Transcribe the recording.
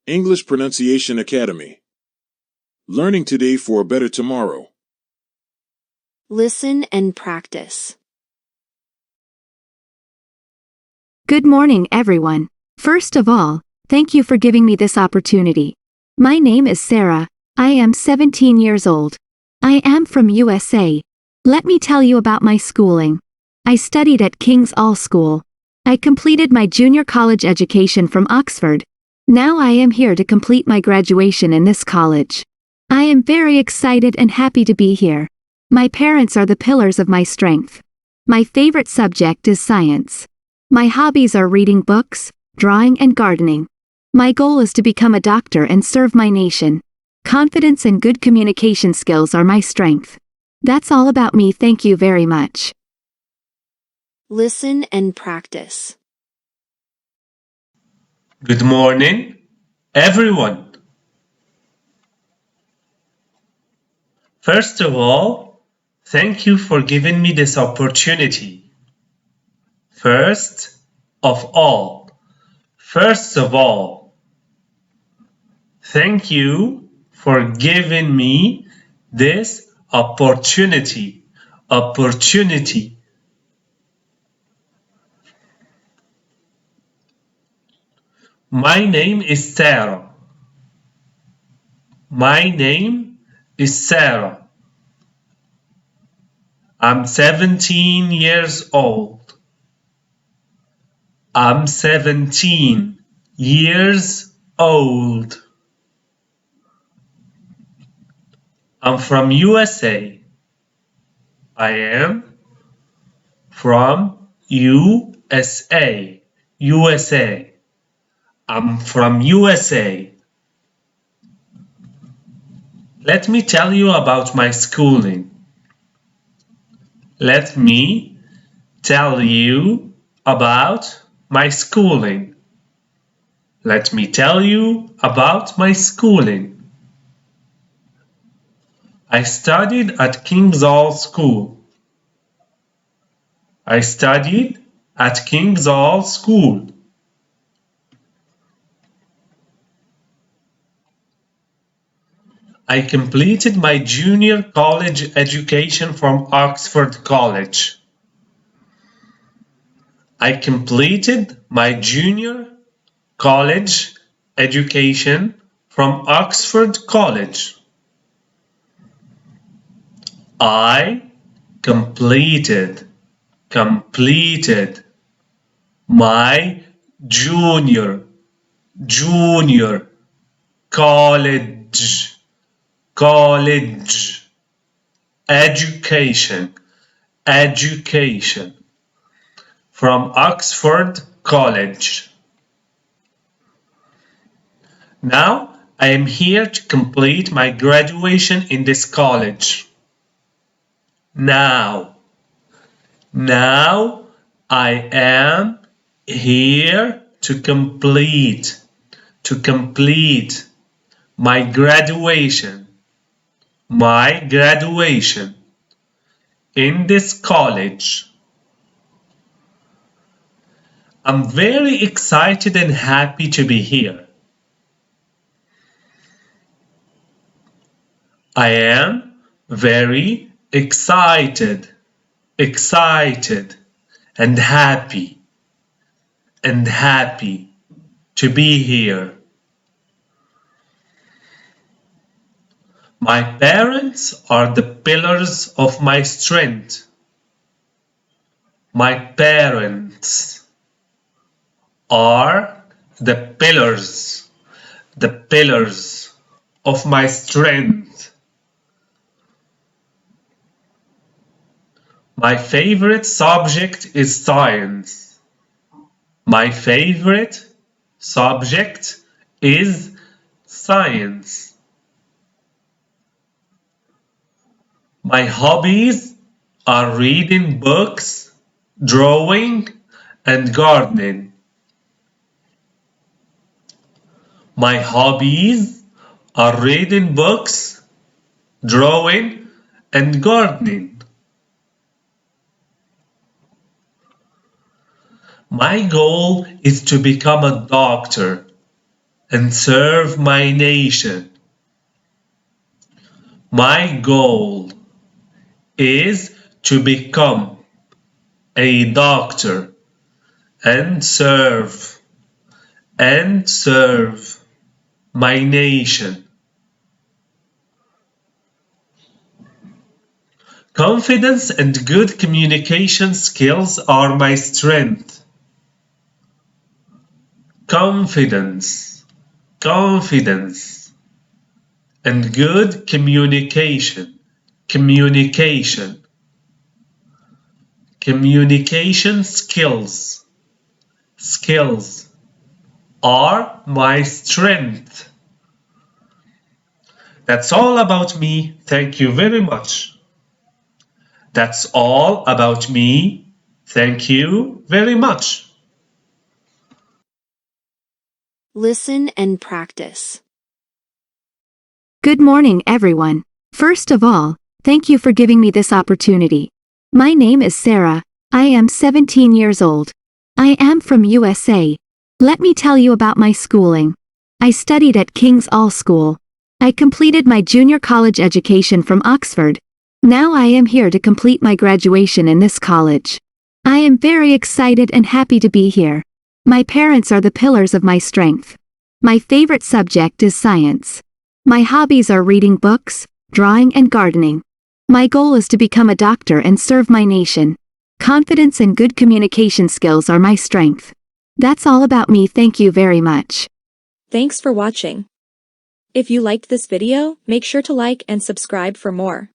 English Pronunciation Academy. Learning today for a better tomorrow. Listen and practice. Good morning, everyone. First of all, thank you for giving me this opportunity. My name is Sarah. I am 17 years old. I am from USA. Let me tell you about my schooling. I studied at King's All School. I completed my junior college education from Oxford. Now I am here to complete my graduation in this college. I am very excited and happy to be here. My parents are the pillars of my strength. My favorite subject is science. My hobbies are reading books, drawing and gardening. My goal is to become a doctor and serve my nation. Confidence and good communication skills are my strength. That's all about me. Thank you very much. Listen and practice. Good morning, everyone. First of all, thank you for giving me this opportunity. First of all, thank you for giving me this opportunity. My name is Sarah. I'm 17 years old. I'm from USA. I am from USA. I'm from USA. Let me tell you about my schooling. Let me tell you about my schooling. I studied at King's All School. I completed my junior college education from Oxford College. I completed my junior college education from Oxford College. Now I am here to complete my graduation in this college. Now I am here to complete my graduation in this college. I'm very excited and happy to be here. I am very excited and happy to be here. My parents are the pillars of my strength. My parents are the pillars of my strength. My favorite subject is science. My hobbies are reading books, drawing, and gardening. My hobbies are reading books, drawing, and gardening. My goal is to become a doctor and serve my nation. My goal is to become a doctor and serve my nation. Confidence and good communication skills are my strength. Confidence and good communication skills are my strength. That's all about me. Thank you very much. That's all about me. Thank you very much. Listen and practice. Good morning, everyone. First of all, thank you for giving me this opportunity. My name is Sarah. I am 17 years old. I am from USA. Let me tell you about my schooling. I studied at King's All School. I completed my junior college education from Oxford. Now I am here to complete my graduation in this college. I am very excited and happy to be here. My parents are the pillars of my strength. My favorite subject is science. My hobbies are reading books, drawing and gardening. My goal is to become a doctor and serve my nation. Confidence and good communication skills are my strength. That's all about me. Thank you very much. Thanks for watching. If you liked this video, make sure to like and subscribe for more.